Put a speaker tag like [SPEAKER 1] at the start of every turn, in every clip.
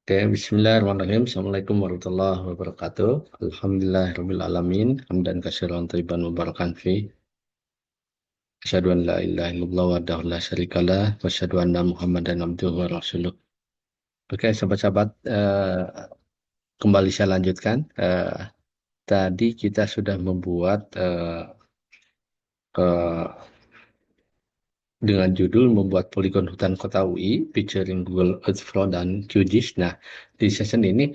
[SPEAKER 1] Oke, bismillahirrahmanirrahim. Assalamualaikum warahmatullahi wabarakatuh. Alhamdulillahirabbil alamin. Hamdan katsiran thayyiban mubarakan fi. Asyhadu an la ilaha illallah wahdahu la syarikalah wa asyhadu anna Muhammadan abduhu wa rasuluh. Oke, sahabat-sahabat, kembali saya lanjutkan. Tadi kita sudah membuat dengan judul membuat poligon hutan kota UI featuring Google Earth Flow dan QGIS. Nah, di session ini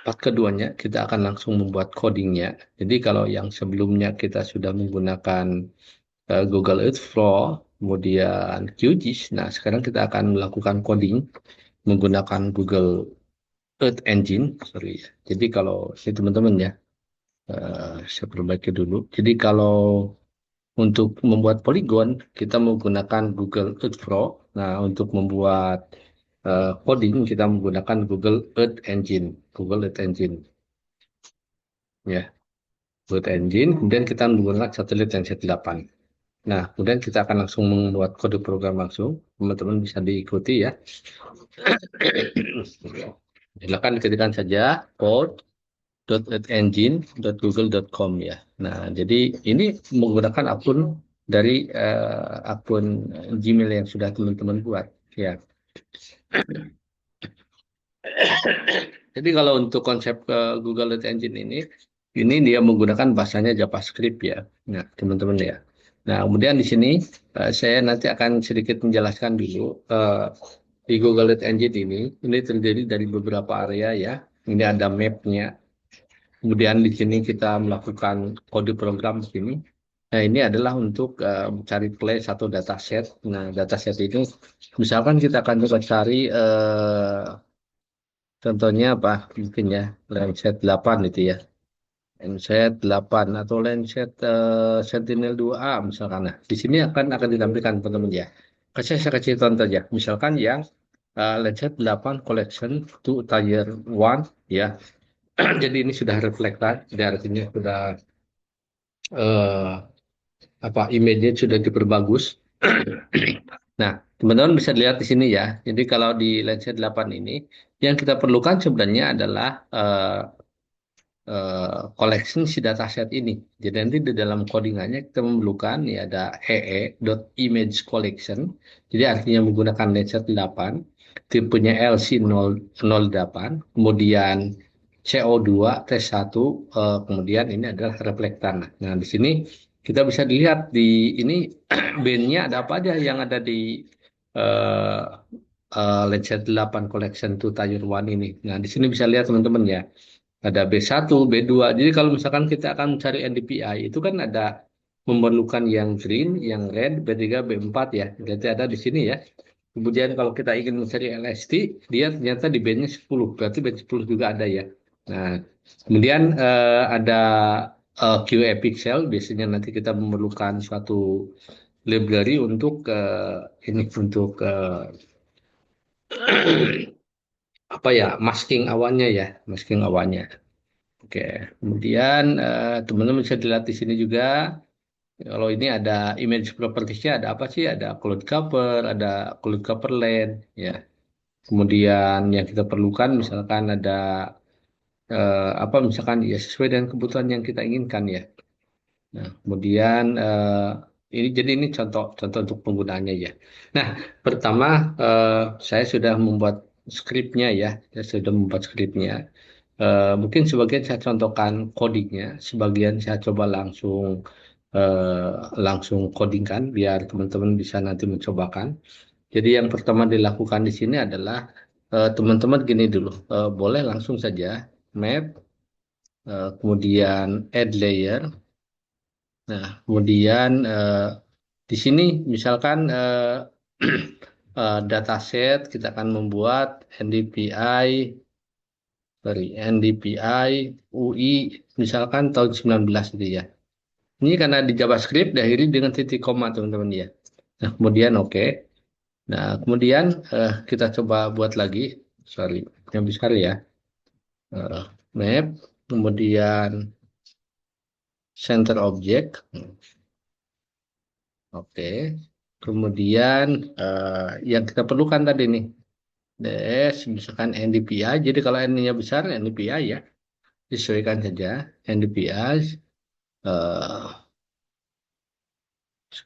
[SPEAKER 1] part keduanya kita akan langsung membuat codingnya. Jadi kalau yang sebelumnya kita sudah menggunakan Google Earth Flow, kemudian QGIS, nah sekarang kita akan melakukan coding menggunakan Google Earth Engine. Sorry ya. Jadi kalau ini teman-teman ya, saya perbaiki dulu. Jadi kalau untuk membuat poligon kita menggunakan Google Earth Flow. Nah untuk membuat coding kita menggunakan Google Earth Engine. Google Earth Engine ya. Buat engine, kemudian kita menggunakan satelit Landsat 8. Nah, kemudian kita akan langsung membuat kode program langsung. Teman-teman bisa diikuti ya. Silakan diketikkan saja code.engine.google.com ya. Nah, jadi ini menggunakan akun dari akun Gmail yang sudah teman-teman buat ya. Jadi kalau untuk konsep Google Earth Engine ini dia menggunakan bahasanya JavaScript ya. Nah, teman-teman ya. Nah, kemudian di sini saya nanti akan sedikit menjelaskan dulu di Google Earth Engine ini terdiri dari beberapa area ya. Ini ada map-nya. Kemudian di sini kita melakukan kode program di sini. Nah, ini adalah untuk mencari place atau dataset. Nah, dataset ini misalkan kita akan coba cari contohnya apa? Mungkin ya, Landsat 8 itu ya. Landsat 8 atau Landsat Sentinel-2A misalkan. Nah, di sini akan ditampilkan teman-teman ya. Saya kasih contoh ya. Misalkan yang Landsat 8 Collection to Tier 1 ya. Jadi ini sudah reflektan, jadi artinya sudah eh, apa image-nya sudah diperbagus. Nah, teman-teman bisa lihat di sini ya. Jadi kalau di Landsat 8 ini yang kita perlukan sebenarnya adalah collection si dataset ini. Jadi nanti di dalam codingannya kita memerlukan ya ada image collection. Jadi artinya menggunakan Landsat 8, tipenya LC008, kemudian CO2 T1, kemudian ini adalah reflektan. Nah, di sini kita bisa dilihat di ini bandnya ada apa aja yang ada di uh, Landsat 8 Collection to Tier 1 ini. Nah, di sini bisa lihat teman-teman ya. Ada B1, B2. Jadi kalau misalkan kita akan mencari NDPI, itu kan ada memerlukan yang green, yang red, B3, B4 ya. Berarti ada di sini ya. Kemudian kalau kita ingin mencari LST, dia ternyata di bandnya 10. Berarti band 10 juga ada ya. Nah, kemudian ada QA pixel. Biasanya nanti kita memerlukan suatu library untuk ini untuk apa ya masking awannya ya, masking awannya. Oke, kemudian teman-teman bisa dilihat di sini juga. Kalau ini ada image propertiesnya ada apa sih? Ada cloud cover, ada cloud cover land, ya. Kemudian yang kita perlukan misalkan ada apa misalkan ya sesuai dengan kebutuhan yang kita inginkan ya. Nah, kemudian ini jadi ini contoh untuk penggunaannya ya. Nah, pertama saya sudah membuat skripnya ya, saya sudah membuat skripnya. Mungkin sebagian saya contohkan codingnya, sebagian saya coba langsung codingkan biar teman-teman bisa nanti mencobakan. Jadi yang pertama dilakukan di sini adalah teman-teman gini dulu, boleh langsung saja map, kemudian add layer. Nah, kemudian di sini misalkan dataset kita akan membuat NDPI, sorry, NDPI UI misalkan tahun 19 gitu ya. Ini karena di JavaScript diakhiri dengan titik koma teman-teman ya. Nah, kemudian oke. Nah, kemudian kita coba buat lagi, sorry, yang besar ya. Map, kemudian center object. Oke. Kemudian yang kita perlukan tadi nih Des, misalkan NDPI. Jadi kalau N-nya besar, NDPI ya. Disesuaikan saja. NDPI. eh,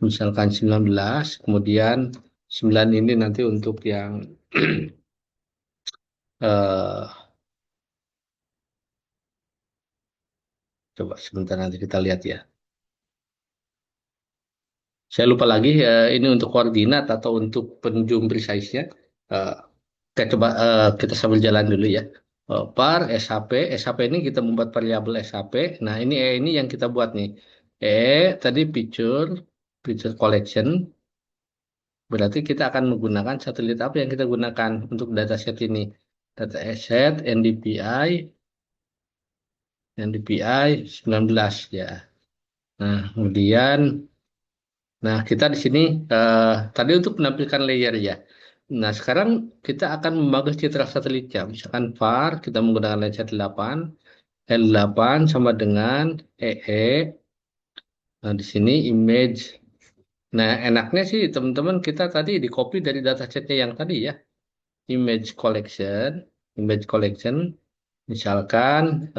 [SPEAKER 1] Misalkan 19. Kemudian 9 ini nanti untuk yang eh, coba sebentar nanti kita lihat ya. Saya lupa lagi ini untuk koordinat atau untuk penunjuk precise-nya. Eh, coba kita sambil jalan dulu ya. Par SHP, SHP ini kita membuat variabel SHP. Nah ini ini yang kita buat nih. Tadi picture collection. Berarti kita akan menggunakan satelit apa yang kita gunakan untuk dataset ini? Data asset NDPI, NDPI 19 ya. Nah kemudian, nah kita di sini tadi untuk menampilkan layer ya. Nah, sekarang kita akan membagi citra satelitnya. Misalkan VAR, kita menggunakan lensa 8, L8 sama dengan EE. Nah, di sini image. Nah, enaknya sih teman-teman kita tadi di copy dari datasetnya yang tadi ya. Image collection, image collection. Misalkan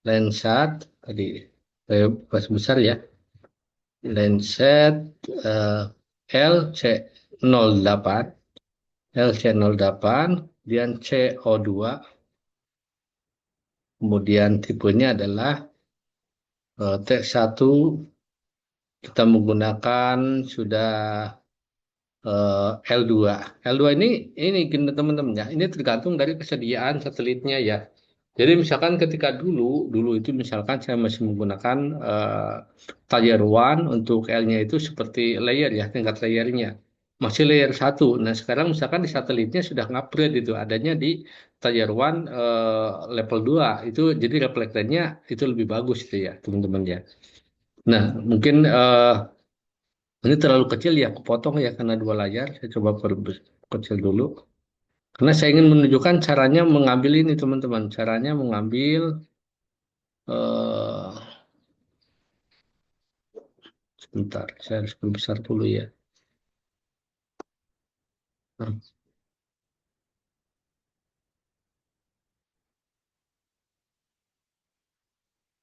[SPEAKER 1] Landsat tadi bahasa besar ya. Landsat eh, LC08, LC08, kemudian CO2, kemudian tipenya adalah T1, kita menggunakan sudah L2. L2 ini gini teman-teman ya, ini tergantung dari kesediaan satelitnya ya. Jadi misalkan ketika dulu itu misalkan saya masih menggunakan Tier 1 untuk L-nya itu seperti layer ya, tingkat layernya. Masih layer 1. Nah sekarang misalkan di satelitnya sudah ngupgrade itu, adanya di Tier 1 level 2. Itu jadi reflektornya itu lebih bagus itu ya teman-teman ya. Nah mungkin ini terlalu kecil ya, aku potong ya karena dua layar. Saya coba kecil dulu. Karena saya ingin menunjukkan caranya mengambil ini teman-teman. Caranya mengambil eh sebentar, saya harus berbesar dulu ya. Nah,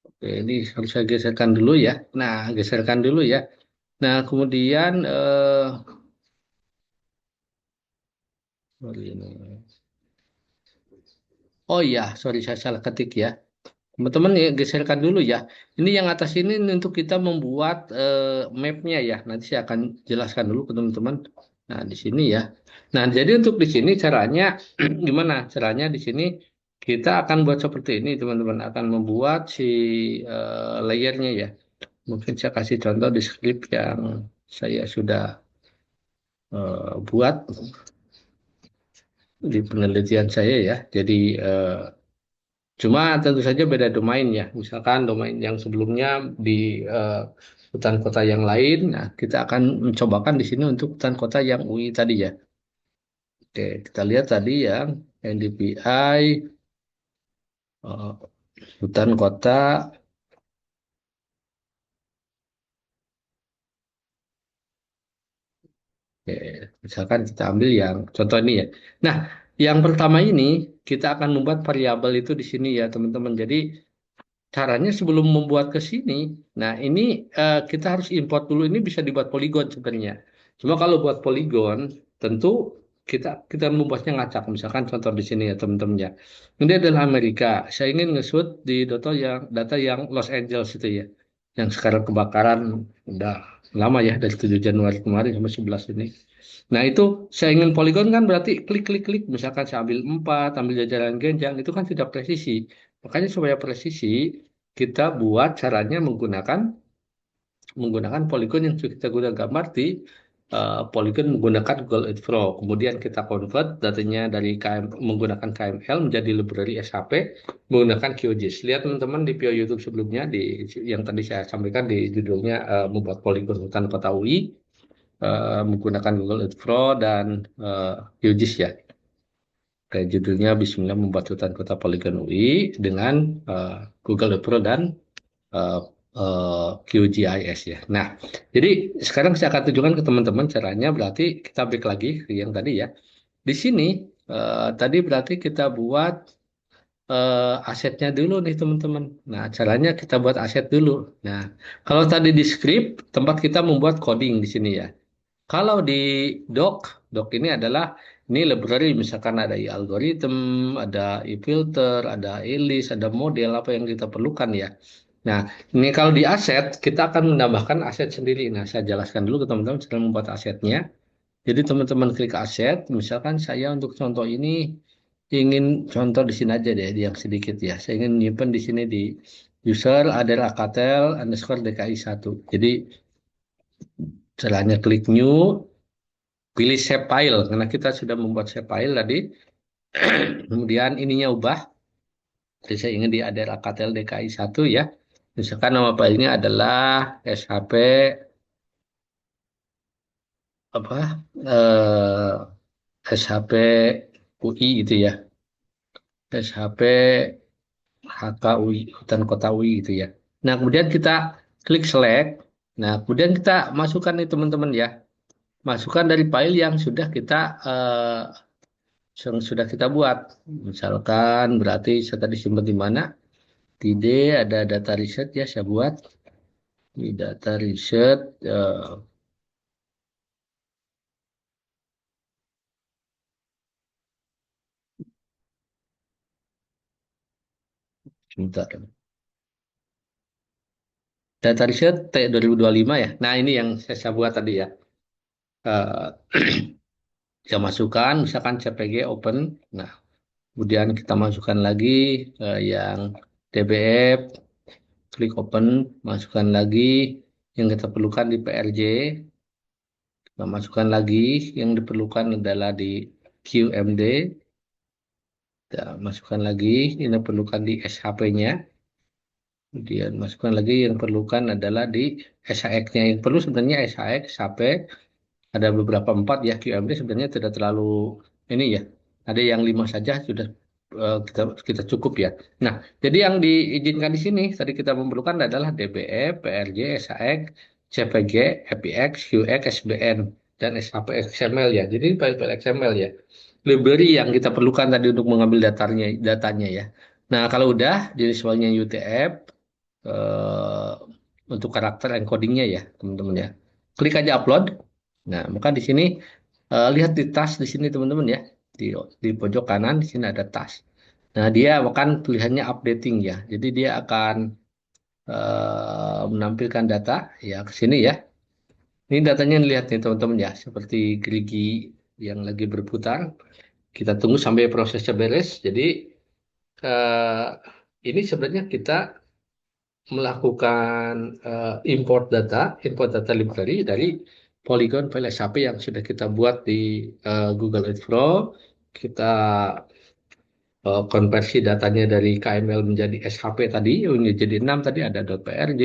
[SPEAKER 1] oke, ini harus saya geserkan dulu ya. Nah, geserkan dulu ya. Nah, kemudian sorry ini. Oh iya, sorry saya salah ketik ya. Teman-teman ya geserkan dulu ya. Ini yang atas ini untuk kita membuat mapnya ya. Nanti saya akan jelaskan dulu ke teman-teman. Nah di sini ya. Nah jadi untuk di sini caranya gimana? Caranya di sini kita akan buat seperti ini teman-teman. Akan membuat si layernya ya. Mungkin saya kasih contoh di script yang saya sudah buat di penelitian saya ya. Jadi eh, cuma tentu saja beda domain ya. Misalkan domain yang sebelumnya di eh, hutan kota yang lain, nah kita akan mencobakan di sini untuk hutan kota yang UI tadi ya. Oke, kita lihat tadi yang NDPI eh, hutan kota. Oke, misalkan kita ambil yang contoh ini ya. Nah, yang pertama ini kita akan membuat variabel itu di sini ya teman-teman. Jadi caranya sebelum membuat ke sini, nah ini kita harus import dulu. Ini bisa dibuat poligon sebenarnya. Cuma kalau buat poligon, tentu kita membuatnya ngacak. Misalkan contoh di sini ya teman-teman ya. Ini adalah Amerika. Saya ingin nge-shoot di data yang Los Angeles itu ya, yang sekarang kebakaran udah lama ya dari 7 Januari kemarin sampai 11 ini. Nah itu saya ingin poligon kan berarti klik klik klik. Misalkan saya ambil 4, ambil jajaran genjang itu kan tidak presisi. Makanya supaya presisi, kita buat caranya menggunakan poligon yang sudah kita gunakan gambar di poligon menggunakan Google Earth Pro. Kemudian kita convert datanya dari menggunakan KML menjadi library SHP menggunakan QGIS. Lihat teman-teman di video YouTube sebelumnya yang tadi saya sampaikan di judulnya membuat poligon hutan kota UI menggunakan Google Earth Pro dan QGIS ya. Kayak judulnya Bismillah membuat hutan kota Polygon UI dengan eh, Google Earth Pro dan eh, QGIS ya. Nah, jadi sekarang saya akan tunjukkan ke teman-teman caranya. Berarti kita back lagi ke yang tadi ya. di sini tadi berarti kita buat asetnya dulu nih teman-teman. Nah, caranya kita buat aset dulu. Nah, kalau tadi di script, tempat kita membuat coding di sini ya. Kalau di doc, doc ini adalah ini library, misalkan ada algorithm, ada filter, ada list, ada model apa yang kita perlukan ya. Nah, ini kalau di aset, kita akan menambahkan aset sendiri. Nah, saya jelaskan dulu ke teman-teman cara membuat asetnya. Jadi teman-teman klik aset, misalkan saya untuk contoh ini ingin contoh di sini aja deh, di yang sedikit ya. Saya ingin nyimpen di sini di user adalah akatel underscore DKI 1. Jadi caranya klik new, pilih save file karena kita sudah membuat save file tadi. Kemudian ininya ubah. Jadi saya ingin di adalah akatel DKI 1 ya. Misalkan nama filenya adalah SHP apa SHP UI itu ya. SHP HKUI, Hutan Kota UI gitu ya. Nah, kemudian kita klik select. Nah, kemudian kita masukkan nih teman-teman ya. Masukkan dari file yang sudah kita buat. Misalkan berarti saya tadi simpan di mana? Di D ada data reset ya saya buat. Di data reset sebentar. Data reset T 2025 ya. Nah, ini yang saya buat tadi ya. Eh, saya masukkan misalkan CPG open. Nah, kemudian kita masukkan lagi yang DBF, klik open, masukkan lagi yang kita perlukan di PRJ, kita masukkan lagi yang diperlukan adalah di QMD, kita masukkan lagi yang diperlukan di SHP-nya, kemudian masukkan lagi yang perlukan adalah di SHX-nya. Yang perlu sebenarnya SHX, SHP, ada beberapa empat ya QMD sebenarnya tidak terlalu ini ya. Ada yang 5 saja sudah kita kita cukup ya. Nah, jadi yang diizinkan di sini tadi kita memerlukan adalah DBE, PRJ, SAX, CPG, FPX, QX, SBN dan SHP XML ya. Jadi file-file XML ya. Library yang kita perlukan tadi untuk mengambil datanya ya. Nah, kalau udah jenis filenya UTF eh, untuk karakter encodingnya ya, teman-teman ya. Klik aja upload. Nah, maka di sini lihat di tas di sini teman-teman ya. Di pojok kanan di sini ada tas. Nah, dia akan tulisannya updating ya. Jadi dia akan menampilkan data ya ke sini ya. Ini datanya lihat nih teman-teman ya, seperti gerigi yang lagi berputar. Kita tunggu sampai prosesnya beres. Jadi eh, ini sebenarnya kita melakukan import data library dari Polygon file SHP yang sudah kita buat di Google Earth Pro. Kita konversi datanya dari KML menjadi SHP tadi, ini jadi 6 tadi ada .prj,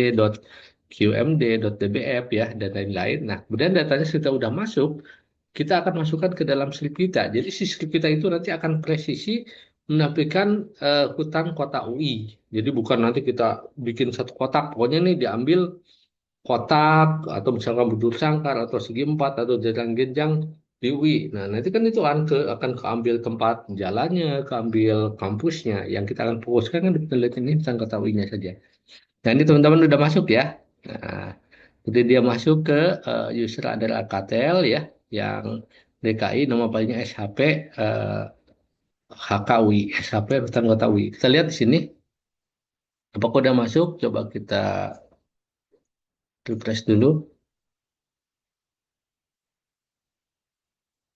[SPEAKER 1] .qmd, .dbf ya, dan lain-lain. Nah, kemudian datanya sudah masuk, kita akan masukkan ke dalam script kita. Jadi si script kita itu nanti akan presisi menampilkan hutan kota UI. Jadi bukan nanti kita bikin satu kotak, pokoknya nih diambil kotak atau misalkan bujur sangkar atau segi empat atau jalan genjang di UI. Nah, nanti kan itu akan keambil tempat jalannya, keambil kampusnya. Yang kita akan fokuskan kan di penelitian ini tentang kota UI-nya saja. Nah, ini teman-teman udah masuk ya. Nah, jadi dia masuk ke user adalah Alcatel ya, yang DKI nama filenya SHP HKUI, SHP Hutan Kota UI. Kita lihat di sini, apakah udah masuk? Coba kita refresh dulu.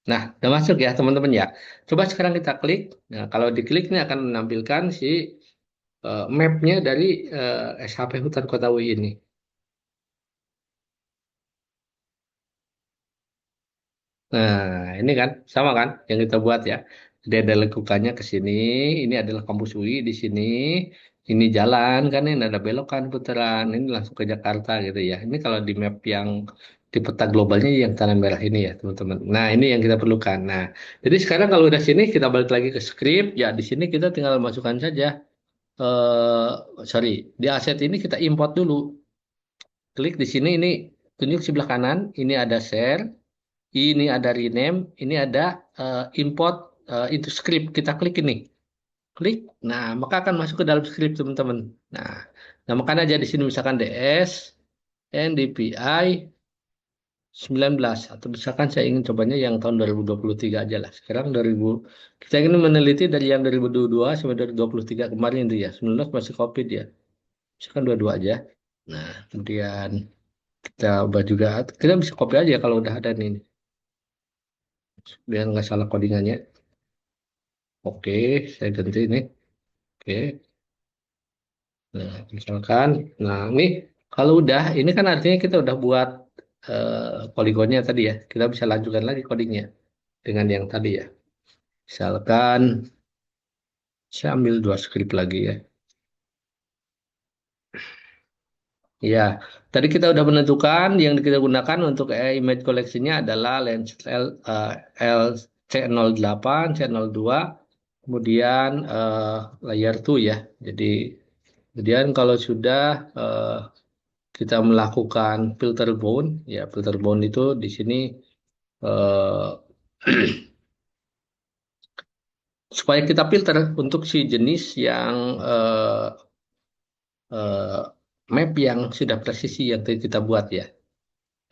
[SPEAKER 1] Nah, udah masuk ya teman-teman ya. Coba sekarang kita klik. Nah, kalau diklik ini akan menampilkan si mapnya dari SHP Hutan Kota UI ini. Nah, ini kan sama kan yang kita buat ya. Jadi ada lekukannya ke sini. Ini adalah kampus UI di sini. Ini jalan kan, ini ada belokan putaran. Ini langsung ke Jakarta gitu ya. Ini kalau di map yang di peta globalnya yang tanda merah ini ya teman-teman. Nah, ini yang kita perlukan. Nah, jadi sekarang kalau udah sini kita balik lagi ke script. Ya di sini kita tinggal masukkan saja. Sorry, di aset ini kita import dulu. Klik di sini ini tunjuk sebelah kanan. Ini ada share. ini ada rename, ini ada import into script. Kita klik ini, klik. Nah, maka akan masuk ke dalam script teman-teman. Nah, nah makanya aja di sini misalkan DS NDPI 19 atau misalkan saya ingin cobanya yang tahun 2023 aja lah. Sekarang 2000 kita ingin meneliti dari yang 2022 sampai 2023 kemarin itu ya. 19 masih COVID ya. Misalkan 22 aja. Nah, kemudian kita ubah juga. Kita bisa copy aja kalau udah ada nih. Biar nggak salah codingannya. Oke, saya ganti ini. Oke. Nah, misalkan. Nah, ini kalau udah, ini kan artinya kita udah buat poligonnya tadi ya. Kita bisa lanjutkan lagi codingnya dengan yang tadi ya. Misalkan saya ambil dua script lagi ya. Ya, tadi kita udah menentukan yang kita gunakan untuk image collection-nya adalah lens LC08, C02, kemudian layer 2 ya. Jadi, kemudian kalau sudah kita melakukan filter bound, ya filter bound itu di sini eh, supaya kita filter untuk si jenis yang eh, map yang sudah presisi yang tadi kita buat ya.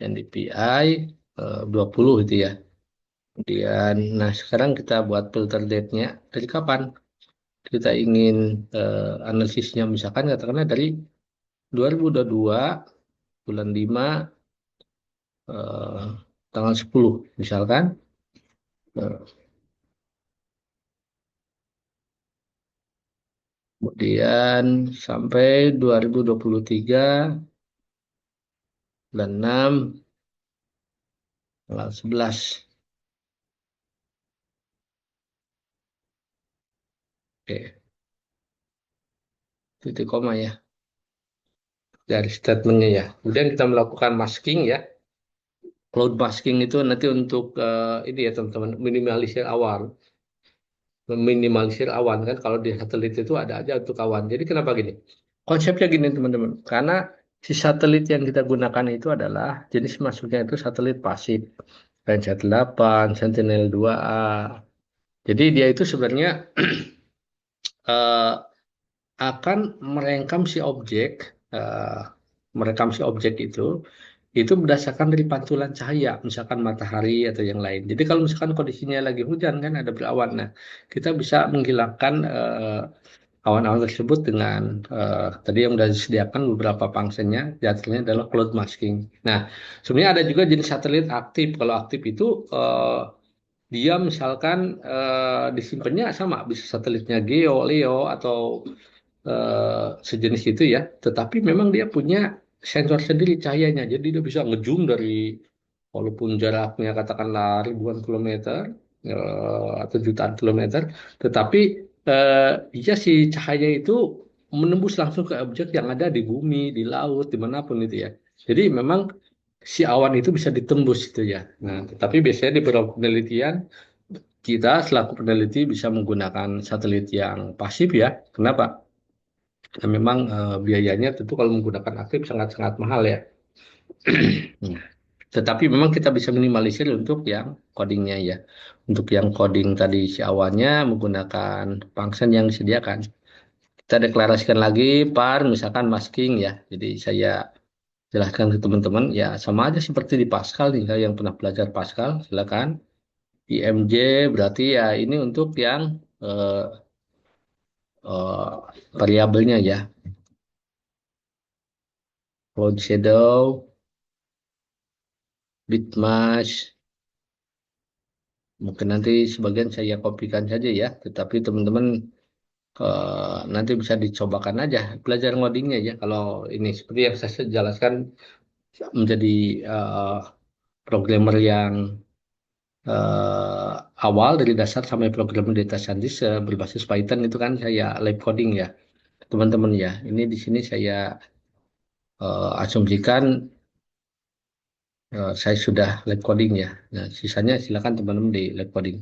[SPEAKER 1] Yang DPI 20 itu ya. Kemudian, nah sekarang kita buat filter date-nya dari kapan kita ingin analisisnya misalkan katakanlah dari 2022 bulan 5 eh, tanggal 10 misalkan. Eh, Kemudian sampai 2023 bulan 6 tanggal 11. Oke, titik koma ya dari statementnya ya. Kemudian kita melakukan masking ya. Cloud masking itu nanti untuk ini ya teman-teman minimalisir awan, meminimalisir awan kan kalau di satelit itu ada aja untuk awan. Jadi kenapa gini? Konsepnya gini teman-teman, karena si satelit yang kita gunakan itu adalah jenis masuknya itu satelit pasif, Landsat 8, Sentinel-2A. Jadi dia itu sebenarnya eh, akan merekam si objek, eh, merekam si objek itu berdasarkan dari pantulan cahaya, misalkan matahari atau yang lain. Jadi kalau misalkan kondisinya lagi hujan kan ada berawan, nah kita bisa menghilangkan awan-awan tersebut dengan tadi yang sudah disediakan beberapa fungsinya, diantaranya adalah cloud masking. Nah, sebenarnya ada juga jenis satelit aktif. Kalau aktif itu dia misalkan disimpannya sama, bisa satelitnya Geo, Leo atau sejenis itu ya. Tetapi memang dia punya sensor sendiri cahayanya. Jadi dia bisa ngezoom dari walaupun jaraknya katakanlah ribuan kilometer atau jutaan kilometer, tetapi dia si cahaya itu menembus langsung ke objek yang ada di bumi, di laut, dimanapun itu ya. Jadi memang si awan itu bisa ditembus itu ya. Nah, tetapi biasanya di beberapa penelitian kita selaku peneliti bisa menggunakan satelit yang pasif ya. Kenapa? Karena memang biayanya tentu kalau menggunakan aktif sangat-sangat mahal ya. Hmm. Tetapi memang kita bisa minimalisir untuk yang codingnya ya. Untuk yang coding tadi si awalnya menggunakan function yang disediakan. Kita deklarasikan lagi par misalkan masking ya. Jadi saya jelaskan ke teman-teman ya sama aja seperti di Pascal nih kalau yang pernah belajar Pascal silakan. IMJ berarti ya ini untuk yang eh, eh, variabelnya ya. Cloud shadow, bitmask, mungkin nanti sebagian saya kopikan saja ya, tetapi teman-teman nanti bisa dicobakan aja belajar ngodingnya ya. Kalau ini seperti yang saya jelaskan menjadi eh, programmer yang awal dari dasar sampai programmer data scientist berbasis Python itu kan saya live coding ya, teman-teman ya. Ini di sini saya asumsikan saya sudah live coding ya. Nah, sisanya silakan teman-teman di live coding.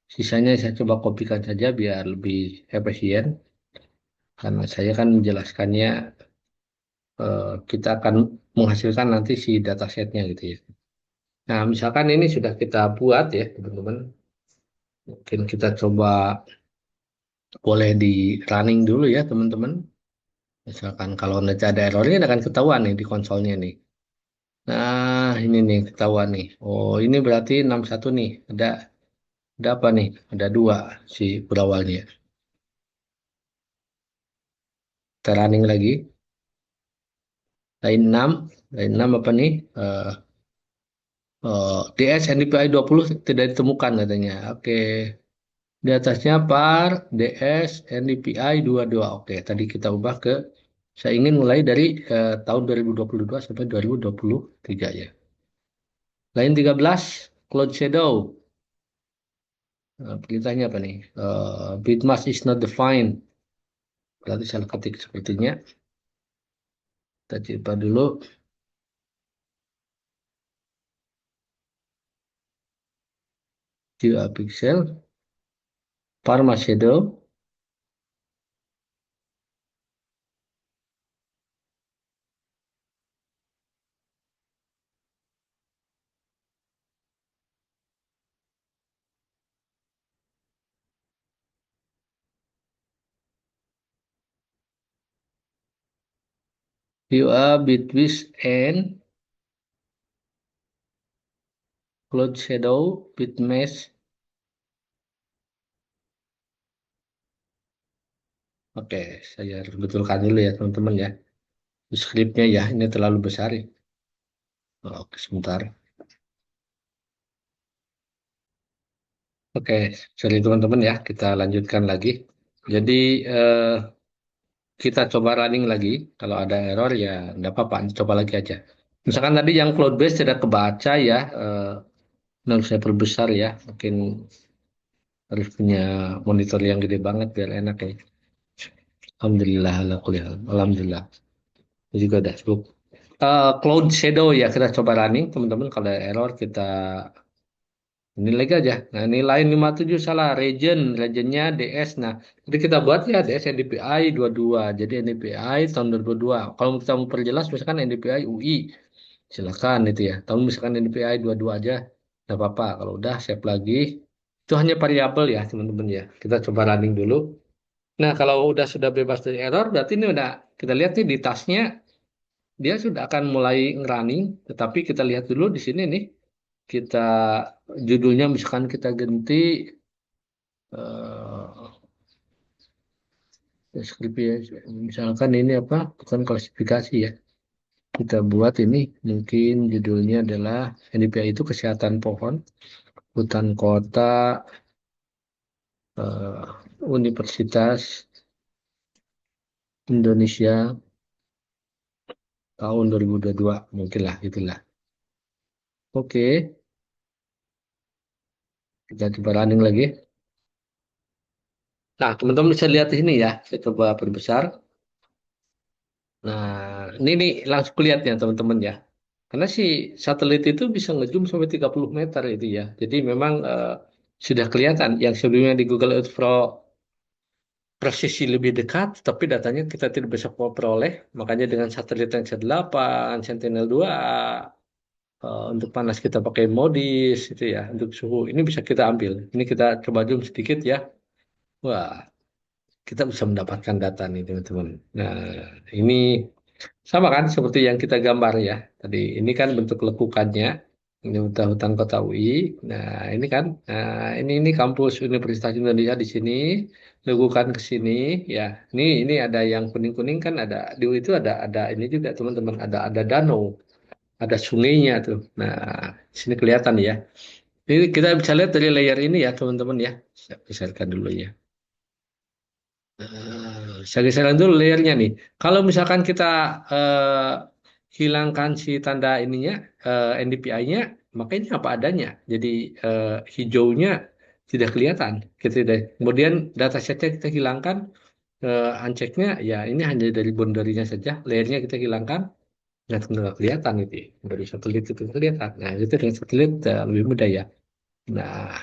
[SPEAKER 1] Sisanya saya coba kopikan saja biar lebih efisien. Karena saya kan menjelaskannya kita akan menghasilkan nanti si datasetnya gitu ya. Nah, misalkan ini sudah kita buat ya, teman-teman. Mungkin kita coba boleh di running dulu ya, teman-teman. Misalkan kalau nanti ada errornya akan ketahuan nih di konsolnya nih. Nah, ini nih ketahuan nih. Oh, ini berarti 61 nih. Ada apa nih? Ada dua si berawalnya. Kita running lagi. Line 6. Line 6 apa nih? DS NDPI 20 tidak ditemukan katanya. Oke. Di atasnya par DS NDPI 22. Oke, tadi kita ubah ke saya ingin mulai dari tahun 2022 sampai 2023 ya. Line 13 Cloud Shadow. Beritanya apa nih? Bitmask is not defined. Berarti salah ketik sepertinya. Kita coba dulu. GeoPixel. Parma Shadow. Bitwist and Cloud Shadow. Bitmesh. Oke, saya betulkan dulu ya teman-teman ya. Skripnya ya, ini terlalu besar ya. Oke, sebentar. Oke, sorry teman-teman ya, kita lanjutkan lagi. Jadi eh, kita coba running lagi. Kalau ada error ya enggak apa-apa, coba lagi aja. Misalkan tadi yang cloud base tidak kebaca ya, harus saya perbesar ya. Mungkin harus punya monitor yang gede banget biar enak ya. Alhamdulillah, alhamdulillah. Ini juga udah cukup. Cloud Shadow ya kita coba running teman-teman. Kalau ada error kita ini lagi aja. Nah, ini lain 57 salah. Regionnya DS. Nah, jadi kita buat ya DS NDPI 22. Jadi NDPI tahun 2022. Kalau kita mau perjelas misalkan NDPI UI. Silakan itu ya. Tahun misalkan NDPI 22 aja. Nggak apa-apa. Kalau udah save lagi. Itu hanya variabel ya teman-teman ya. Kita coba running dulu. Nah, kalau sudah bebas dari error, berarti ini udah kita lihat nih di tasnya dia sudah akan mulai running. Tetapi kita lihat dulu di sini nih. Kita judulnya misalkan kita ganti eh deskripsi misalkan ini apa bukan klasifikasi ya kita buat ini mungkin judulnya adalah NDPI itu kesehatan pohon hutan kota eh, Universitas Indonesia tahun 2022 mungkin lah itulah oke kita coba running lagi nah teman-teman bisa lihat di sini ya saya coba perbesar nah ini nih langsung kelihatan ya teman-teman ya karena si satelit itu bisa ngezoom sampai 30 meter itu ya. Jadi memang sudah kelihatan yang sebelumnya di Google Earth Pro presisi lebih dekat, tapi datanya kita tidak bisa peroleh. Makanya dengan satelit yang C8, Sentinel-2, untuk panas kita pakai modis, itu ya, untuk suhu ini bisa kita ambil. Ini kita coba zoom sedikit ya. Wah, kita bisa mendapatkan data nih teman-teman. Nah, ini sama kan seperti yang kita gambar ya. Tadi ini kan bentuk lekukannya. Ini hutan kota UI. Nah, ini kan ini kampus Universitas Indonesia di sini. Lekukan ke sini ya. Ini ada yang kuning-kuning kan ada di UI itu ada ini juga teman-teman ada danau, ada sungainya tuh. Nah, di sini kelihatan ya. Ini kita bisa lihat dari layer ini ya teman-teman ya. Saya geserkan dulu ya. Saya geserkan dulu layernya nih. Kalau misalkan kita hilangkan si tanda ininya, NDPI-nya, maka ini apa adanya. Jadi hijaunya tidak kelihatan. Gitu deh. Kemudian datasetnya kita hilangkan, unchecknya ya ini hanya dari boundary-nya saja. Layernya kita hilangkan, nggak kelihatan itu. Dari satelit itu kelihatan. Nah itu dengan satelit lebih mudah ya. Nah,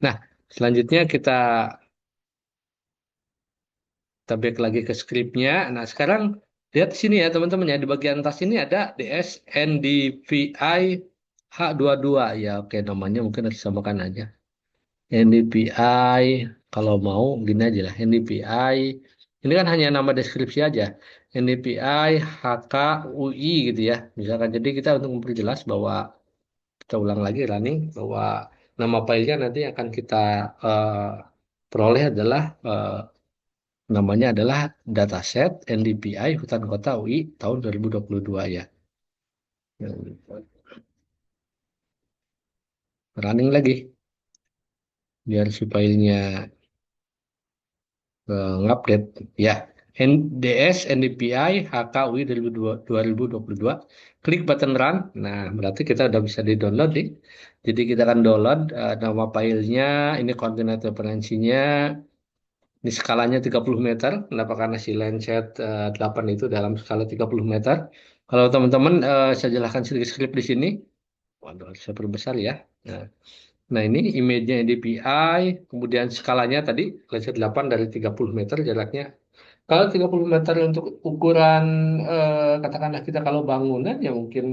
[SPEAKER 1] nah selanjutnya kita back lagi ke scriptnya. Nah, sekarang lihat di sini ya teman-teman ya di bagian atas ini ada DS NDVI H22 ya, oke namanya mungkin harus disamakan aja. NDPI, kalau mau gini aja lah, NDPI. Ini kan hanya nama deskripsi aja. NDPI HKUI gitu ya. Misalkan jadi kita untuk memperjelas bahwa kita ulang lagi running bahwa nama filenya nanti akan kita eh, peroleh adalah namanya adalah dataset NDPI Hutan Kota UI tahun 2022 ya. Running lagi biar si filenya ngupdate ya. NDS NDPI HKUI 2022 klik button run. Nah berarti kita udah bisa di download nih. Jadi kita akan download nama filenya, ini koordinat referensinya. Ini skalanya 30 meter. Kenapa? Karena si Lancet 8 itu dalam skala 30 meter. Kalau teman-teman, saya jelaskan sedikit skrip di sini. Waduh, harus saya perbesar ya. Nah, nah, ini image-nya DPI, kemudian skalanya tadi Lancet 8 dari 30 meter jaraknya. Kalau 30 meter untuk ukuran, katakanlah kita kalau bangunan ya mungkin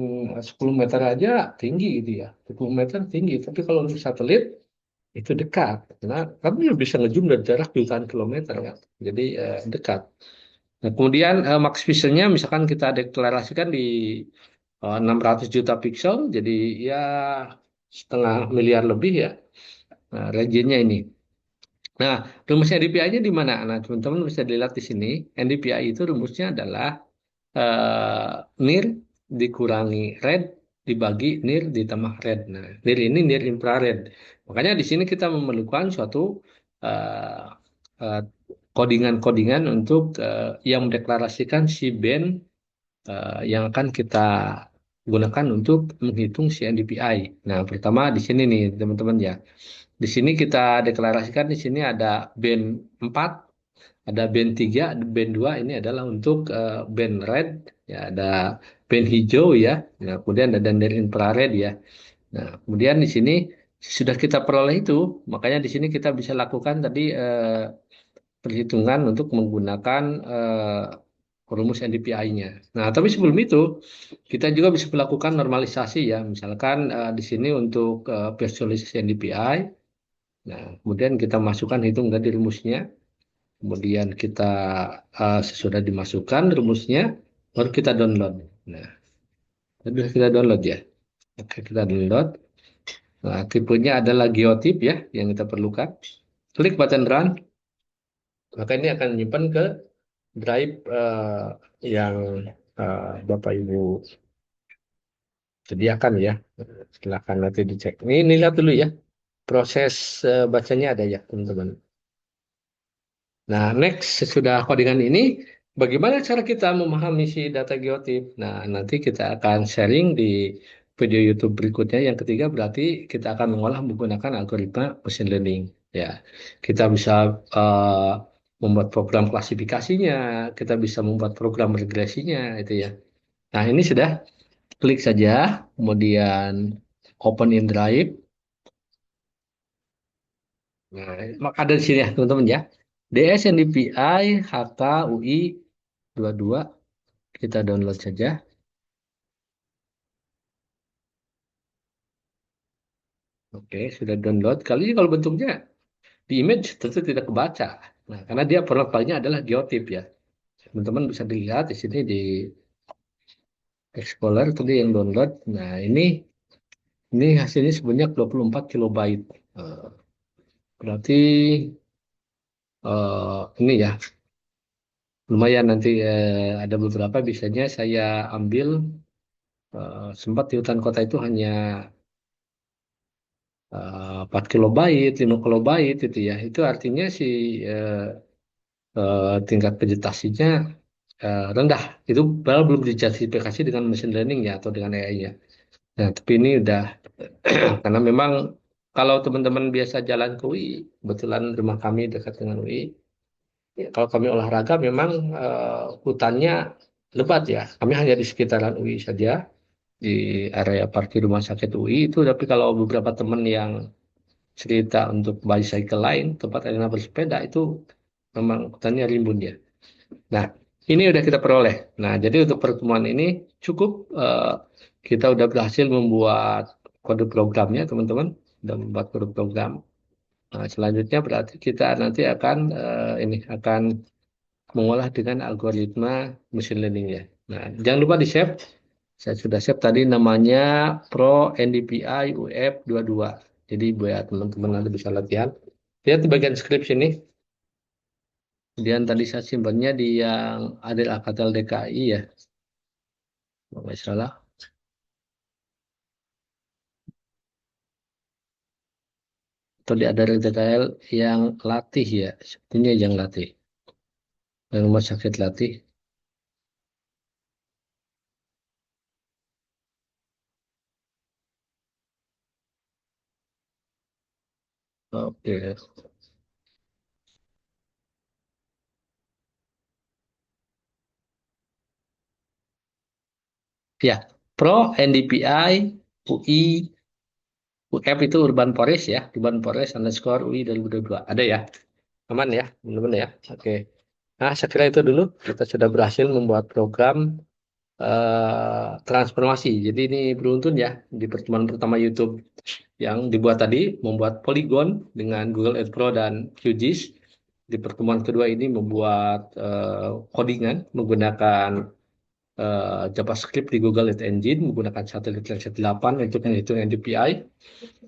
[SPEAKER 1] 10 meter aja tinggi gitu ya. 10 meter tinggi. Tapi kalau untuk satelit, itu dekat. Nah, kami bisa ngezoom dari jarak jutaan kilometer kan. Jadi dekat. Nah, kemudian max pixelnya misalkan kita deklarasikan di 600 juta pixel, jadi ya setengah miliar lebih ya. Nah, region-nya ini. Nah, rumusnya NDPI-nya di mana? Nah, teman-teman bisa dilihat di sini. NDPI itu rumusnya adalah eh, NIR dikurangi red dibagi NIR ditambah red. Nah, NIR ini NIR infrared. Makanya di sini kita memerlukan suatu eh, eh, codingan-codingan untuk yang mendeklarasikan si band yang akan kita gunakan untuk menghitung si NDPI. Nah, pertama di sini nih teman-teman ya. Di sini kita deklarasikan di sini ada band 4, ada band 3, ada band 2 ini adalah untuk band red, ya ada band hijau ya. Nah, kemudian ada dari infrared ya. Nah, kemudian di sini sudah kita peroleh itu, makanya di sini kita bisa lakukan tadi perhitungan untuk menggunakan rumus NDPI-nya. Nah, tapi sebelum itu kita juga bisa melakukan normalisasi ya. Misalkan di sini untuk visualisasi NDPI. Nah, kemudian kita masukkan hitung tadi rumusnya. Kemudian kita sesudah dimasukkan rumusnya, baru kita download. Nah, sudah kita download ya. Oke, kita download. Nah, tipenya adalah geotip ya yang kita perlukan. Klik button run, maka ini akan menyimpan ke drive yang Bapak Ibu sediakan ya. Silakan nanti dicek. Ini lihat dulu ya. Proses bacanya ada ya, teman-teman. Nah, next sesudah codingan ini, bagaimana cara kita memahami si data geotip? Nah, nanti kita akan sharing di video YouTube berikutnya. Yang ketiga berarti kita akan mengolah menggunakan algoritma machine learning. Ya, kita bisa eh, membuat program klasifikasinya, kita bisa membuat program regresinya, itu ya. Nah, ini sudah klik saja, kemudian open in Drive. Nah, ada di sini ya, teman-teman ya. DSNDPI HKUI 22 kita download saja. Oke, sudah download. Kali ini kalau bentuknya di image tentu tidak kebaca. Nah, karena dia profilnya adalah geotip ya. Teman-teman bisa dilihat di sini di Explorer tadi yang download. Nah, ini hasilnya sebanyak 24 kilobyte. Eh, berarti ini ya lumayan nanti ada beberapa biasanya saya ambil sempat di hutan kota itu hanya 4 kilobyte, 5 kilobyte itu ya. Itu artinya si eh, tingkat vegetasinya rendah. Itu padahal belum dijustifikasi dengan machine learning ya atau dengan AI-nya. Nah, tapi ini udah karena memang kalau teman-teman biasa jalan ke UI, kebetulan rumah kami dekat dengan UI. Ya, kalau kami olahraga memang hutannya lebat ya. Kami hanya di sekitaran UI saja di area parkir rumah sakit UI itu. Tapi kalau beberapa teman yang cerita untuk bicycle lain, tempat arena bersepeda itu memang hutannya rimbun ya. Nah, ini udah kita peroleh. Nah, jadi untuk pertemuan ini cukup kita udah berhasil membuat kode programnya, teman-teman. Sudah membuat kode program. Nah, selanjutnya berarti kita nanti akan ini akan mengolah dengan algoritma machine learning ya. Nah, jangan lupa di-save. Saya sudah save tadi namanya Pro NDPI UF 22. Jadi buat teman-teman nanti bisa latihan. Lihat di bagian script sini. Kemudian tadi saya simpannya di yang Adel Alcatel DKI ya. Kalau nggak salah. Atau di Adel DKL yang latih ya. Sepertinya yang latih. Yang rumah sakit latih. Oke. Ya. Pro NDPI UI UF itu Urban Forest ya. Urban Forest underscore UI 2022. Ada ya? Aman ya, teman-teman ya. Oke. Nah, saya kira itu dulu. Kita sudah berhasil membuat program transformasi. Jadi ini beruntun ya di pertemuan pertama YouTube yang dibuat tadi, membuat Polygon dengan Google Earth Pro dan QGIS. Di pertemuan kedua ini membuat codingan menggunakan JavaScript di Google Earth Engine, menggunakan satelit Landsat 8 untuk menghitung NDPI.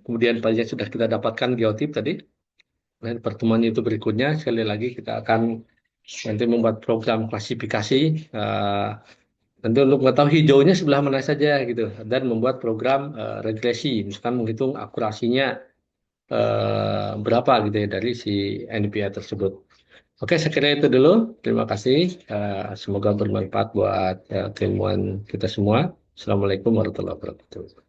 [SPEAKER 1] Kemudian pada sudah kita dapatkan geotip tadi. Dan pertemuan itu berikutnya, sekali lagi kita akan nanti membuat program klasifikasi nanti untuk mengetahui hijaunya sebelah mana saja gitu dan membuat program regresi misalkan menghitung akurasinya berapa gitu ya dari si NPI tersebut. Oke, saya kira itu dulu. Terima kasih. Semoga bermanfaat buat ilmuwan kita semua. Assalamualaikum warahmatullahi wabarakatuh.